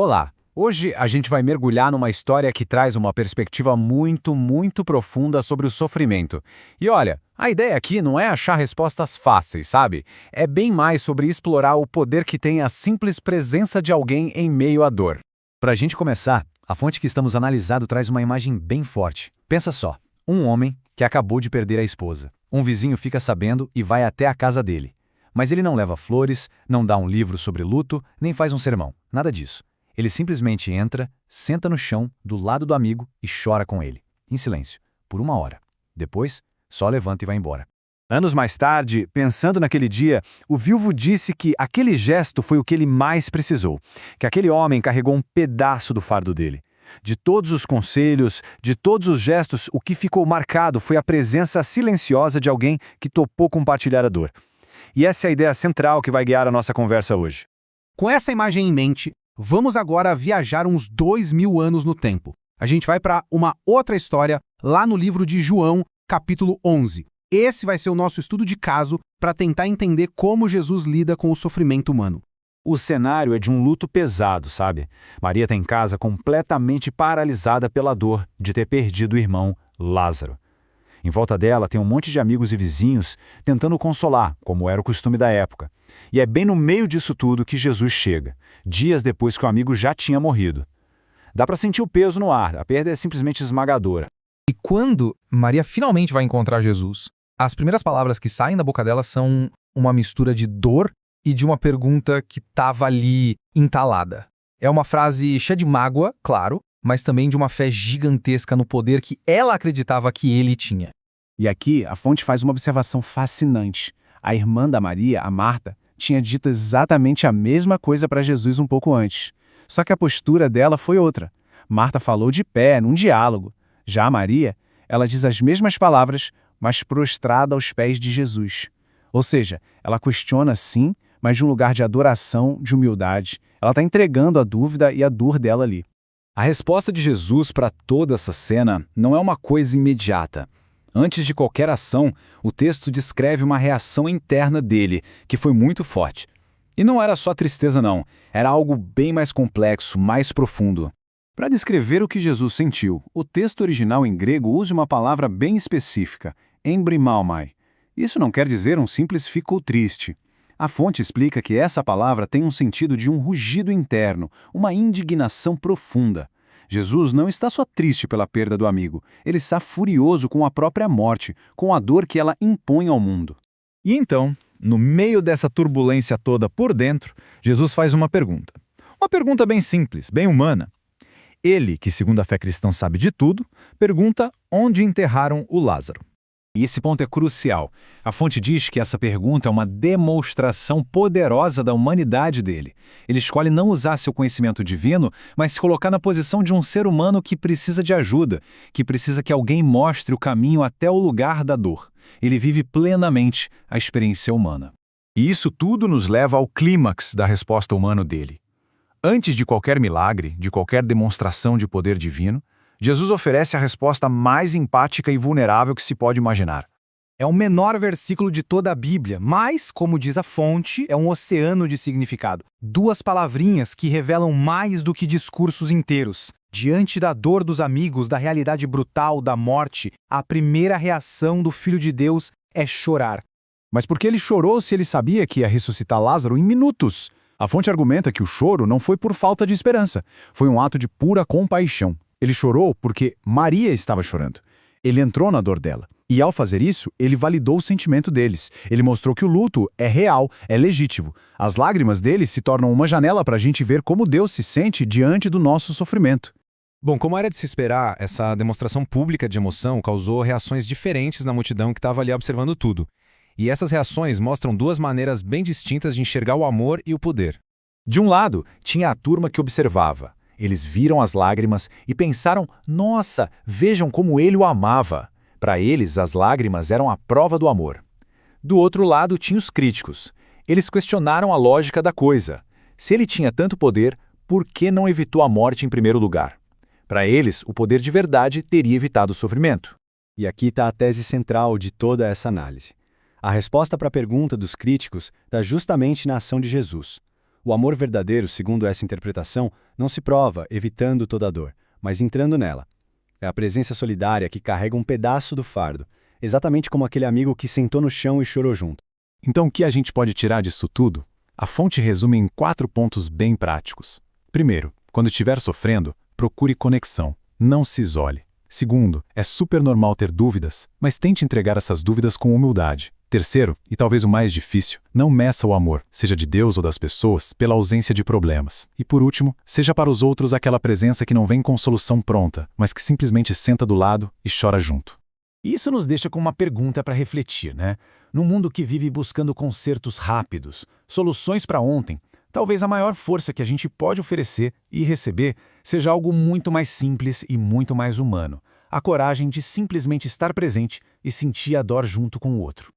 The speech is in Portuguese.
Olá! Hoje a gente vai mergulhar numa história que traz uma perspectiva muito profunda sobre o sofrimento. E olha, a ideia aqui não é achar respostas fáceis, sabe? É bem mais sobre explorar o poder que tem a simples presença de alguém em meio à dor. Para a gente começar, a fonte que estamos analisando traz uma imagem bem forte. Pensa só, um homem que acabou de perder a esposa. Um vizinho fica sabendo e vai até a casa dele. Mas ele não leva flores, não dá um livro sobre luto, nem faz um sermão. Nada disso. Ele simplesmente entra, senta no chão, do lado do amigo e chora com ele, em silêncio, por 1 hora. Depois, só levanta e vai embora. Anos mais tarde, pensando naquele dia, o viúvo disse que aquele gesto foi o que ele mais precisou, que aquele homem carregou um pedaço do fardo dele. De todos os conselhos, de todos os gestos, o que ficou marcado foi a presença silenciosa de alguém que topou compartilhar a dor. E essa é a ideia central que vai guiar a nossa conversa hoje. Com essa imagem em mente, vamos agora viajar uns 2000 anos no tempo. A gente vai para uma outra história lá no livro de João, capítulo 11. Esse vai ser o nosso estudo de caso para tentar entender como Jesus lida com o sofrimento humano. O cenário é de um luto pesado, sabe? Maria está em casa completamente paralisada pela dor de ter perdido o irmão Lázaro. Em volta dela tem um monte de amigos e vizinhos tentando consolar, como era o costume da época. E é bem no meio disso tudo que Jesus chega, dias depois que o amigo já tinha morrido. Dá para sentir o peso no ar, a perda é simplesmente esmagadora. E quando Maria finalmente vai encontrar Jesus, as primeiras palavras que saem da boca dela são uma mistura de dor e de uma pergunta que estava ali entalada. É uma frase cheia de mágoa, claro, mas também de uma fé gigantesca no poder que ela acreditava que ele tinha. E aqui a fonte faz uma observação fascinante. A irmã da Maria, a Marta, tinha dito exatamente a mesma coisa para Jesus um pouco antes. Só que a postura dela foi outra. Marta falou de pé, num diálogo. Já a Maria, ela diz as mesmas palavras, mas prostrada aos pés de Jesus. Ou seja, ela questiona sim, mas de um lugar de adoração, de humildade. Ela está entregando a dúvida e a dor dela ali. A resposta de Jesus para toda essa cena não é uma coisa imediata. Antes de qualquer ação, o texto descreve uma reação interna dele, que foi muito forte. E não era só tristeza não, era algo bem mais complexo, mais profundo. Para descrever o que Jesus sentiu, o texto original em grego usa uma palavra bem específica, embrimaomai. Isso não quer dizer um simples ficou triste. A fonte explica que essa palavra tem um sentido de um rugido interno, uma indignação profunda. Jesus não está só triste pela perda do amigo, ele está furioso com a própria morte, com a dor que ela impõe ao mundo. E então, no meio dessa turbulência toda por dentro, Jesus faz uma pergunta. Uma pergunta bem simples, bem humana. Ele, que segundo a fé cristã sabe de tudo, pergunta onde enterraram o Lázaro. E esse ponto é crucial. A fonte diz que essa pergunta é uma demonstração poderosa da humanidade dele. Ele escolhe não usar seu conhecimento divino, mas se colocar na posição de um ser humano que precisa de ajuda, que precisa que alguém mostre o caminho até o lugar da dor. Ele vive plenamente a experiência humana. E isso tudo nos leva ao clímax da resposta humana dele. Antes de qualquer milagre, de qualquer demonstração de poder divino, Jesus oferece a resposta mais empática e vulnerável que se pode imaginar. É o menor versículo de toda a Bíblia, mas, como diz a fonte, é um oceano de significado. 2 palavrinhas que revelam mais do que discursos inteiros. Diante da dor dos amigos, da realidade brutal da morte, a primeira reação do Filho de Deus é chorar. Mas por que ele chorou se ele sabia que ia ressuscitar Lázaro em minutos? A fonte argumenta que o choro não foi por falta de esperança, foi um ato de pura compaixão. Ele chorou porque Maria estava chorando. Ele entrou na dor dela. E ao fazer isso, ele validou o sentimento deles. Ele mostrou que o luto é real, é legítimo. As lágrimas deles se tornam uma janela para a gente ver como Deus se sente diante do nosso sofrimento. Bom, como era de se esperar, essa demonstração pública de emoção causou reações diferentes na multidão que estava ali observando tudo. E essas reações mostram 2 maneiras bem distintas de enxergar o amor e o poder. De um lado, tinha a turma que observava. Eles viram as lágrimas e pensaram, nossa, vejam como ele o amava. Para eles, as lágrimas eram a prova do amor. Do outro lado, tinha os críticos. Eles questionaram a lógica da coisa. Se ele tinha tanto poder, por que não evitou a morte em primeiro lugar? Para eles, o poder de verdade teria evitado o sofrimento. E aqui está a tese central de toda essa análise. A resposta para a pergunta dos críticos está justamente na ação de Jesus. O amor verdadeiro, segundo essa interpretação, não se prova evitando toda a dor, mas entrando nela. É a presença solidária que carrega um pedaço do fardo, exatamente como aquele amigo que sentou no chão e chorou junto. Então, o que a gente pode tirar disso tudo? A fonte resume em 4 pontos bem práticos. Primeiro, quando estiver sofrendo, procure conexão. Não se isole. Segundo, é super normal ter dúvidas, mas tente entregar essas dúvidas com humildade. Terceiro, e talvez o mais difícil, não meça o amor, seja de Deus ou das pessoas, pela ausência de problemas. E por último, seja para os outros aquela presença que não vem com solução pronta, mas que simplesmente senta do lado e chora junto. Isso nos deixa com uma pergunta para refletir, né? Num mundo que vive buscando consertos rápidos, soluções para ontem, talvez a maior força que a gente pode oferecer e receber seja algo muito mais simples e muito mais humano. A coragem de simplesmente estar presente e sentir a dor junto com o outro.